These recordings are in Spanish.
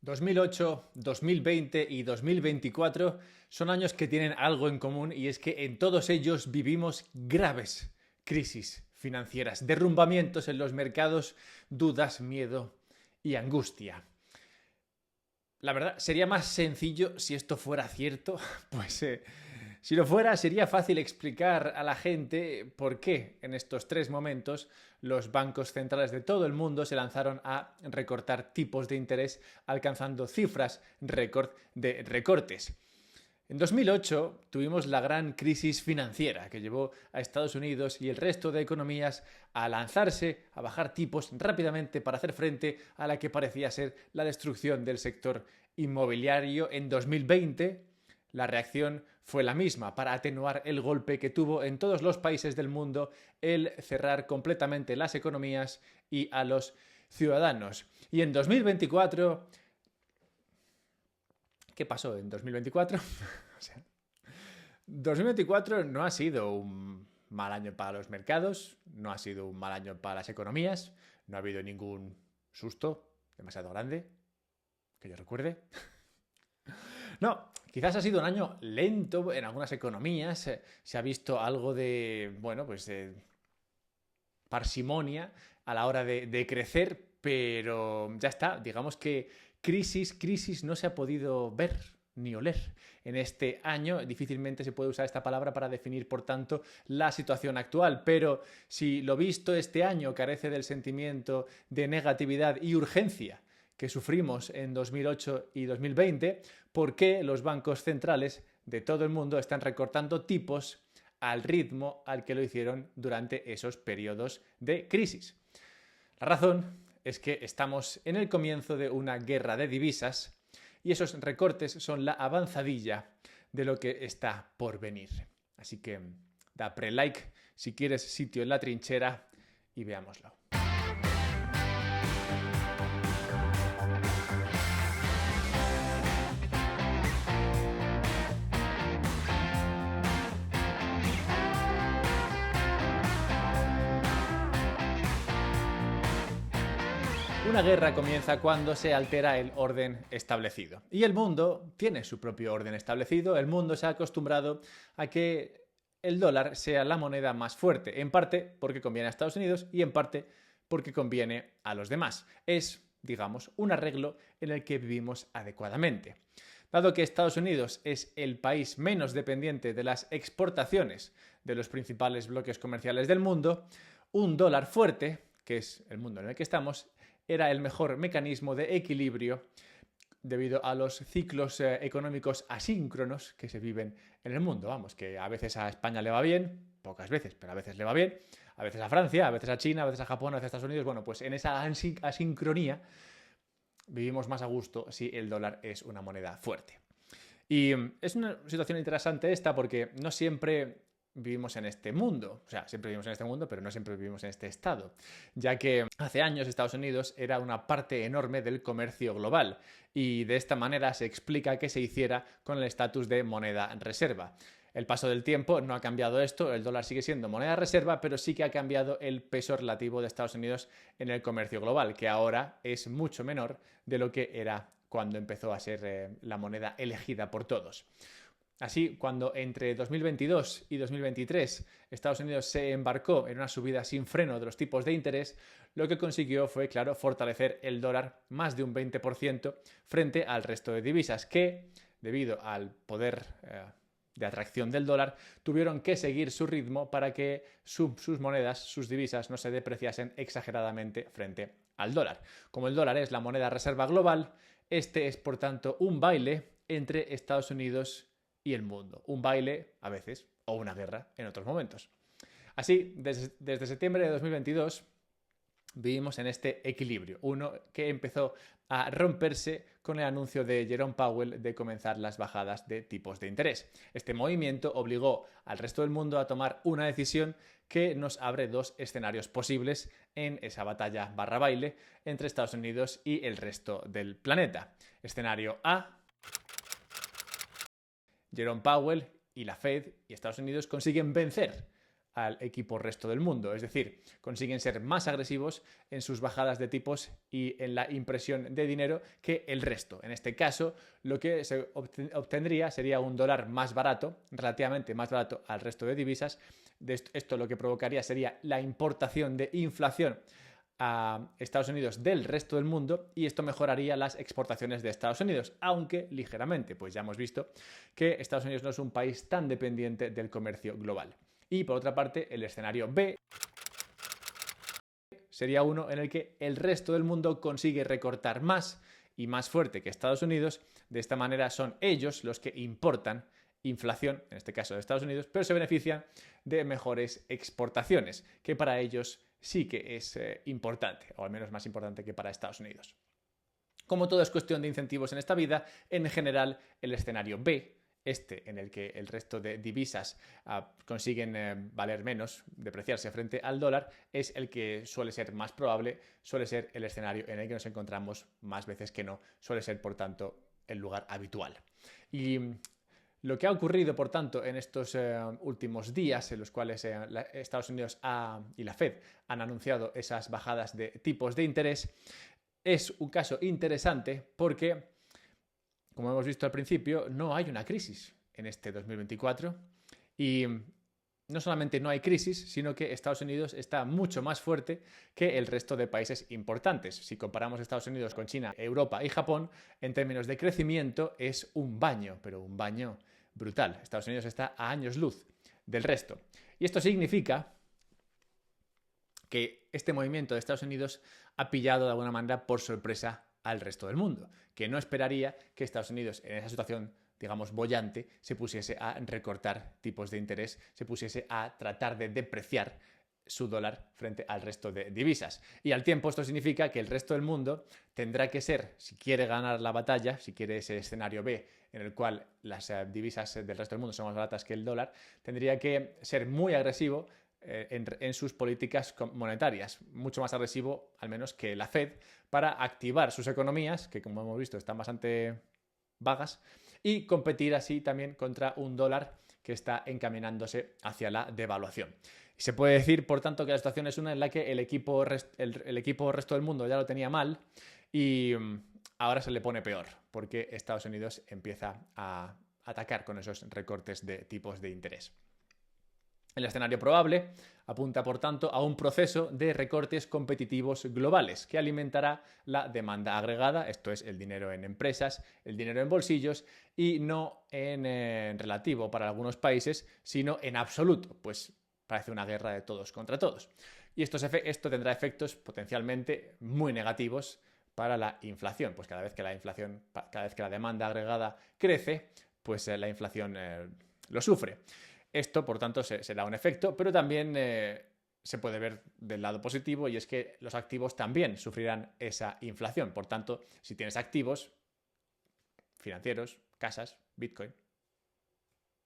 2008, 2020 y 2024 son años que tienen algo en común y es que en todos ellos vivimos graves crisis financieras, derrumbamientos en los mercados, dudas, miedo y angustia. La verdad, sería más sencillo si esto fuera cierto, pues si lo fuera sería fácil explicar a la gente por qué en estos tres momentos los bancos centrales de todo el mundo se lanzaron a recortar tipos de interés alcanzando cifras récord de recortes. En 2008 tuvimos la gran crisis financiera que llevó a Estados Unidos y el resto de economías a lanzarse, a bajar tipos rápidamente para hacer frente a la que parecía ser la destrucción del sector inmobiliario. En 2020 la reacción fue la misma para atenuar el golpe que tuvo en todos los países del mundo el cerrar completamente las economías y a los ciudadanos. Y en 2024... ¿Qué pasó en 2024? O sea, 2024 no ha sido un mal año para los mercados, no ha sido un mal año para las economías, no ha habido ningún susto demasiado grande, que yo recuerde. No, quizás ha sido un año lento en algunas economías, se ha visto algo de, bueno, pues parsimonia a la hora de crecer, pero ya está, digamos que crisis no se ha podido ver ni oler en este año. Difícilmente se puede usar esta palabra para definir, por tanto, la situación actual, pero si lo visto este año carece del sentimiento de negatividad y urgencia que sufrimos en 2008 y 2020, ¿por qué los bancos centrales de todo el mundo están recortando tipos al ritmo al que lo hicieron durante esos periodos de crisis? La razón es que estamos en el comienzo de una guerra de divisas y esos recortes son la avanzadilla de lo que está por venir. Así que da pre-like si quieres sitio en la trinchera y veámoslo. Una guerra comienza cuando se altera el orden establecido. Y el mundo tiene su propio orden establecido. El mundo se ha acostumbrado a que el dólar sea la moneda más fuerte, en parte porque conviene a Estados Unidos y en parte porque conviene a los demás. Es, digamos, un arreglo en el que vivimos adecuadamente. Dado que Estados Unidos es el país menos dependiente de las exportaciones de los principales bloques comerciales del mundo, un dólar fuerte, que es el mundo en el que estamos, era el mejor mecanismo de equilibrio debido a los ciclos económicos asíncronos que se viven en el mundo. Vamos, que a veces a España le va bien, pocas veces, pero a veces le va bien, a veces a Francia, a veces a China, a veces a Japón, a veces a Estados Unidos. Bueno, pues en esa asincronía vivimos más a gusto si el dólar es una moneda fuerte. Y es una situación interesante esta porque no siempre vivimos en este mundo. O sea, siempre vivimos en este mundo, pero no siempre vivimos en este estado. Ya que hace años Estados Unidos era una parte enorme del comercio global y de esta manera se explica que se hiciera con el estatus de moneda reserva. El paso del tiempo no ha cambiado esto, el dólar sigue siendo moneda reserva, pero sí que ha cambiado el peso relativo de Estados Unidos en el comercio global, que ahora es mucho menor de lo que era cuando empezó a ser la moneda elegida por todos. Así, cuando entre 2022 y 2023 Estados Unidos se embarcó en una subida sin freno de los tipos de interés, lo que consiguió fue, claro, fortalecer el dólar más de un 20% frente al resto de divisas que, debido al poder de atracción del dólar, tuvieron que seguir su ritmo para que sus monedas, sus divisas, no se depreciasen exageradamente frente al dólar. Como el dólar es la moneda reserva global, este es, por tanto, un baile entre Estados Unidos y el mundo. Un baile, a veces, o una guerra en otros momentos. Así, desde septiembre de 2022 vivimos en este equilibrio, uno que empezó a romperse con el anuncio de Jerome Powell de comenzar las bajadas de tipos de interés. Este movimiento obligó al resto del mundo a tomar una decisión que nos abre dos escenarios posibles en esa batalla barra baile entre Estados Unidos y el resto del planeta. Escenario A: Jerome Powell y la Fed y Estados Unidos consiguen vencer al equipo resto del mundo. Es decir, consiguen ser más agresivos en sus bajadas de tipos y en la impresión de dinero que el resto. En este caso, lo que se obtendría sería un dólar más barato, relativamente más barato al resto de divisas. Esto lo que provocaría sería la importación de inflación a Estados Unidos del resto del mundo, y esto mejoraría las exportaciones de Estados Unidos, aunque ligeramente, pues ya hemos visto que Estados Unidos no es un país tan dependiente del comercio global. Y por otra parte, el escenario B sería uno en el que el resto del mundo consigue recortar más y más fuerte que Estados Unidos. De esta manera son ellos los que importan inflación, en este caso de Estados Unidos, pero se benefician de mejores exportaciones, que para ellos sí que es importante, o al menos más importante que para Estados Unidos. Como todo es cuestión de incentivos en esta vida, en general el escenario B, en el que el resto de divisas consiguen valer menos, depreciarse frente al dólar, es el que suele ser más probable, suele ser el escenario en el que nos encontramos más veces que no, suele ser por tanto el lugar habitual. Y lo que ha ocurrido, por tanto, en estos últimos días, en los cuales Estados Unidos y la Fed han anunciado esas bajadas de tipos de interés, es un caso interesante porque, como hemos visto al principio, no hay una crisis en este 2024 y no solamente no hay crisis, sino que Estados Unidos está mucho más fuerte que el resto de países importantes. Si comparamos Estados Unidos con China, Europa y Japón, en términos de crecimiento es un baño, pero un baño brutal. Estados Unidos está a años luz del resto. Y esto significa que este movimiento de Estados Unidos ha pillado de alguna manera por sorpresa al resto del mundo, que no esperaría que Estados Unidos en esa situación, digamos, boyante, se pusiese a recortar tipos de interés, se pusiese a tratar de depreciar su dólar frente al resto de divisas. Y al tiempo esto significa que el resto del mundo tendrá que ser, si quiere ganar la batalla, si quiere ese escenario B en el cual las divisas del resto del mundo son más baratas que el dólar, tendría que ser muy agresivo en sus políticas monetarias, mucho más agresivo al menos que la Fed, para activar sus economías, que como hemos visto están bastante vagas, y competir así también contra un dólar que está encaminándose hacia la devaluación. Y se puede decir, por tanto, que la situación es una en la que el equipo resto del mundo ya lo tenía mal y ahora se le pone peor, porque Estados Unidos empieza a atacar con esos recortes de tipos de interés. El escenario probable apunta, por tanto, a un proceso de recortes competitivos globales que alimentará la demanda agregada, esto es, el dinero en empresas, el dinero en bolsillos, y no en relativo para algunos países, sino en absoluto, pues parece una guerra de todos contra todos. Y esto tendrá efectos potencialmente muy negativos para la inflación, pues cada vez que la demanda agregada crece, pues la inflación lo sufre. Esto, por tanto, será un efecto, pero también se puede ver del lado positivo, y es que los activos también sufrirán esa inflación. Por tanto, si tienes activos financieros, casas, Bitcoin,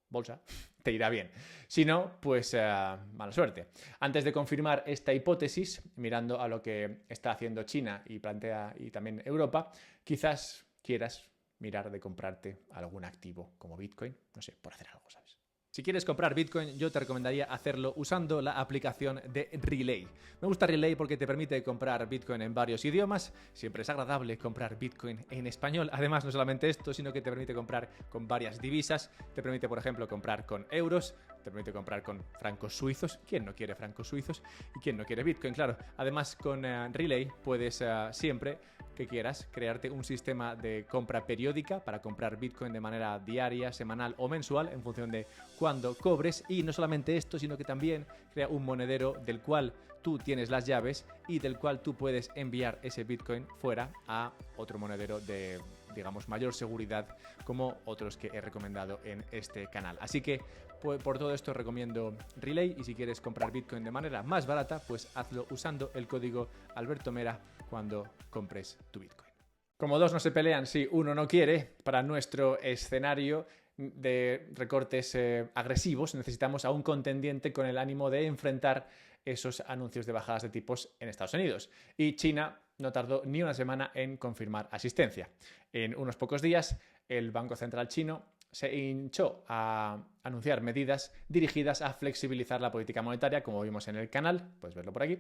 bolsa, te irá bien. Si no, pues mala suerte. Antes de confirmar esta hipótesis, mirando a lo que está haciendo China y también Europa, quizás quieras mirar de comprarte algún activo como Bitcoin, no sé, por hacer algo, ¿sabes? Si quieres comprar Bitcoin, yo te recomendaría hacerlo usando la aplicación de Relay. Me gusta Relay porque te permite comprar Bitcoin en varios idiomas. Siempre es agradable comprar Bitcoin en español. Además, no solamente esto, sino que te permite comprar con varias divisas. Te permite, por ejemplo, comprar con euros. Te permite comprar con francos suizos. ¿Quién no quiere francos suizos? ¿Y quién no quiere Bitcoin? Claro. Además, con Relay puedes siempre que quieras crearte un sistema de compra periódica para comprar Bitcoin de manera diaria, semanal o mensual en función de cuándo cobres. Y no solamente esto, sino que también crea un monedero del cual tú tienes las llaves y del cual tú puedes enviar ese Bitcoin fuera a otro monedero de, digamos, mayor seguridad, como otros que he recomendado en este canal. Así que por todo esto recomiendo Relay, y si quieres comprar Bitcoin de manera más barata, pues hazlo usando el código AlbertoMera cuando compres tu Bitcoin. Como dos no se pelean si uno no quiere, para nuestro escenario de recortes agresivos necesitamos a un contendiente con el ánimo de enfrentar esos anuncios de bajadas de tipos en Estados Unidos. Y China no tardó ni una semana en confirmar asistencia. En unos pocos días, el Banco Central chino se hinchó a anunciar medidas dirigidas a flexibilizar la política monetaria, como vimos en el canal, puedes verlo por aquí.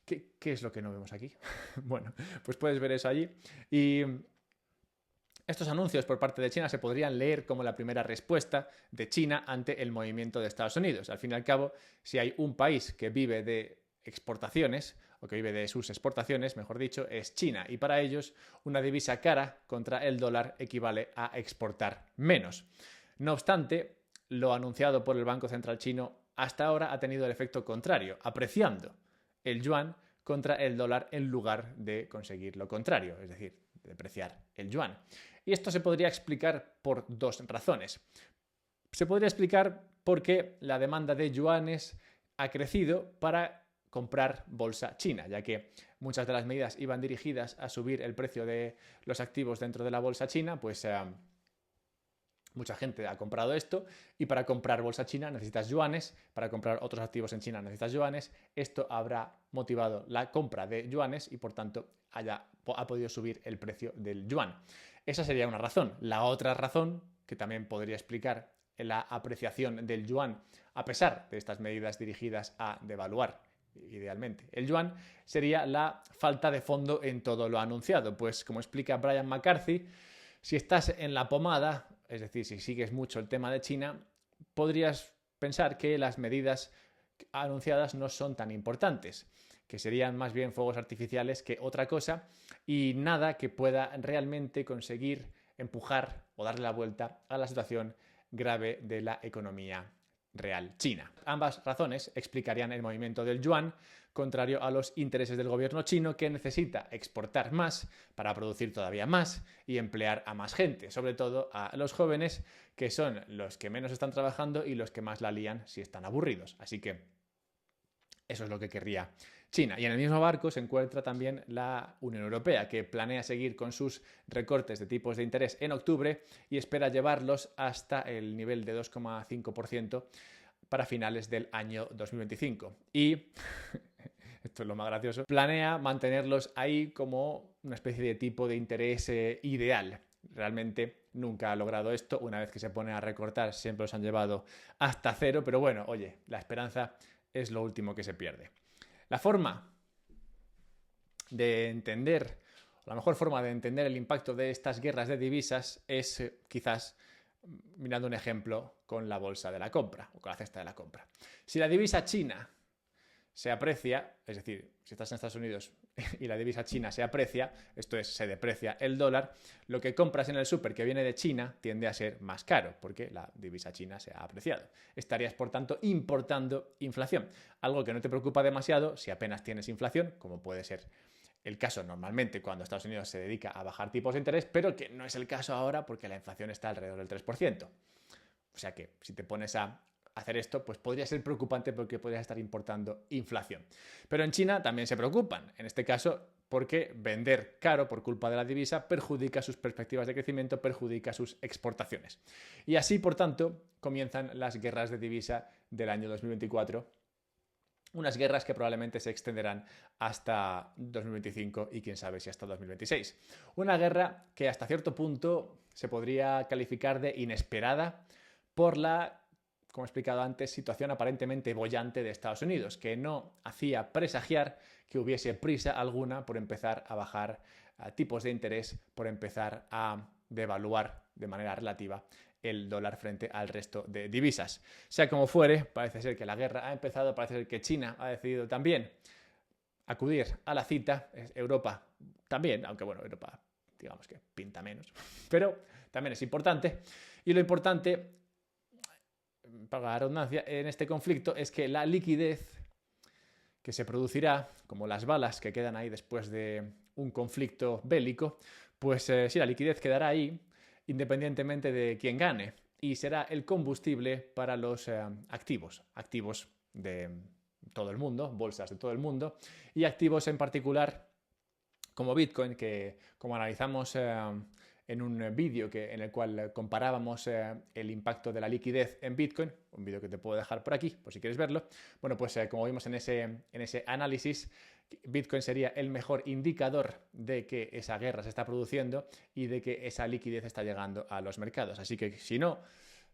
¿Qué es lo que no vemos aquí? Bueno, pues puedes ver eso allí. Y estos anuncios por parte de China se podrían leer como la primera respuesta de China ante el movimiento de Estados Unidos. Al fin y al cabo, si hay un país que vive de exportaciones, o que vive de sus exportaciones, mejor dicho, es China. Y para ellos, una divisa cara contra el dólar equivale a exportar menos. No obstante, lo anunciado por el Banco Central chino hasta ahora ha tenido el efecto contrario, apreciando el yuan contra el dólar en lugar de conseguir lo contrario, es decir, depreciar el yuan. Y esto se podría explicar por dos razones. Se podría explicar porque la demanda de yuanes ha crecido para comprar bolsa china, ya que muchas de las medidas iban dirigidas a subir el precio de los activos dentro de la bolsa china, pues mucha gente ha comprado esto y para comprar bolsa china necesitas yuanes, para comprar otros activos en China necesitas yuanes. Esto habrá motivado la compra de yuanes y por tanto ha podido subir el precio del yuan. Esa sería una razón. La otra razón, que también podría explicar la apreciación del yuan a pesar de estas medidas dirigidas a devaluar idealmente el yuan, sería la falta de fondo en todo lo anunciado. Pues como explica Brian McCarthy, si estás en la pomada, es decir, si sigues mucho el tema de China, podrías pensar que las medidas anunciadas no son tan importantes, que serían más bien fuegos artificiales que otra cosa y nada que pueda realmente conseguir empujar o darle la vuelta a la situación grave de la economía real china. Ambas razones explicarían el movimiento del yuan, contrario a los intereses del gobierno chino, que necesita exportar más para producir todavía más y emplear a más gente, sobre todo a los jóvenes, que son los que menos están trabajando y los que más la lían si están aburridos. Así que eso es lo que querría China. Y en el mismo barco se encuentra también la Unión Europea, que planea seguir con sus recortes de tipos de interés en octubre y espera llevarlos hasta el nivel de 2,5% para finales del año 2025. Y esto es lo más gracioso, planea mantenerlos ahí como una especie de tipo de interés ideal. Realmente nunca ha logrado esto. Una vez que se pone a recortar, siempre los han llevado hasta cero. Pero bueno, oye, la esperanza es lo último que se pierde. La forma de entender, la mejor forma de entender el impacto de estas guerras de divisas es quizás mirando un ejemplo con la bolsa de la compra o con la cesta de la compra. Si la divisa china se aprecia, es decir, si estás en Estados Unidos y la divisa china se aprecia, esto es, se deprecia el dólar, lo que compras en el súper que viene de China tiende a ser más caro porque la divisa china se ha apreciado. Estarías, por tanto, importando inflación, algo que no te preocupa demasiado si apenas tienes inflación, como puede ser el caso normalmente cuando Estados Unidos se dedica a bajar tipos de interés, pero que no es el caso ahora porque la inflación está alrededor del 3%. O sea que si te pones a hacer esto, pues podría ser preocupante porque podrías estar importando inflación. Pero en China también se preocupan, en este caso porque vender caro por culpa de la divisa perjudica sus perspectivas de crecimiento, perjudica sus exportaciones. Y así, por tanto, comienzan las guerras de divisa del año 2024, unas guerras que probablemente se extenderán hasta 2025 y quién sabe si hasta 2026. Una guerra que hasta cierto punto se podría calificar de inesperada por la, como he explicado antes, situación aparentemente boyante de Estados Unidos, que no hacía presagiar que hubiese prisa alguna por empezar a bajar tipos de interés, por empezar a devaluar de manera relativa el dólar frente al resto de divisas. Sea como fuere, parece ser que la guerra ha empezado, parece ser que China ha decidido también acudir a la cita, Europa también, aunque bueno, Europa digamos que pinta menos, pero también es importante. Y lo importante, para la redundancia, en este conflicto es que la liquidez que se producirá, como las balas que quedan ahí después de un conflicto bélico, pues sí, la liquidez quedará ahí independientemente de quién gane y será el combustible para los activos de todo el mundo, bolsas de todo el mundo y activos en particular como Bitcoin, que como analizamos en un vídeo en el cual comparábamos el impacto de la liquidez en Bitcoin, un vídeo que te puedo dejar por aquí, por si quieres verlo. Bueno, pues como vimos en ese análisis, Bitcoin sería el mejor indicador de que esa guerra se está produciendo y de que esa liquidez está llegando a los mercados. Así que si no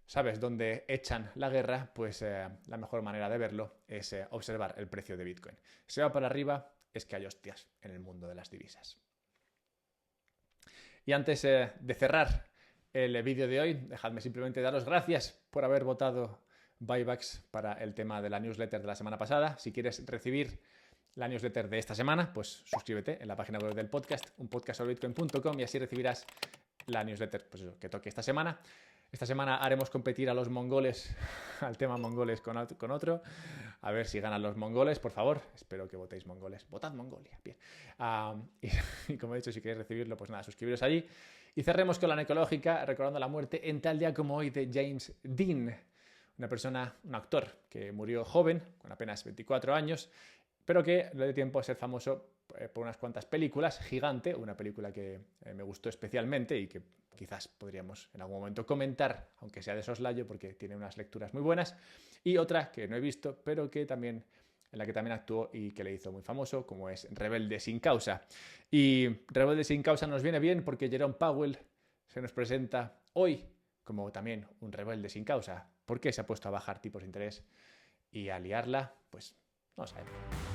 sabes dónde echan la guerra, pues la mejor manera de verlo es observar el precio de Bitcoin. Si va para arriba, es que hay hostias en el mundo de las divisas. Y antes de cerrar el vídeo de hoy, dejadme simplemente daros gracias por haber votado buybacks para el tema de la newsletter de la semana pasada. Si quieres recibir la newsletter de esta semana, pues suscríbete en la página web del podcast, unpodcastsoberbitcoin.com, y así recibirás la newsletter pues eso, que toque esta semana. Esta semana haremos competir a los mongoles, al tema mongoles con otro. A ver si ganan los mongoles, por favor. Espero que votéis mongoles. Votad Mongolia. Bien. Y como he dicho, si queréis recibirlo, pues nada, suscribiros allí. Y cerremos con la necrológica, recordando la muerte en tal día como hoy de James Dean, un actor que murió joven, con apenas 24 años, pero que le dio tiempo a ser famoso por unas cuantas películas. Gigante, una película que me gustó especialmente y que quizás podríamos en algún momento comentar, aunque sea de soslayo, porque tiene unas lecturas muy buenas. Y otra que no he visto, pero que también, en la que también actuó y que le hizo muy famoso, como es Rebelde sin causa. Y Rebelde sin causa nos viene bien porque Jerome Powell se nos presenta hoy como también un rebelde sin causa. ¿Por qué se ha puesto a bajar tipos de interés y a liarla? Pues no sabemos.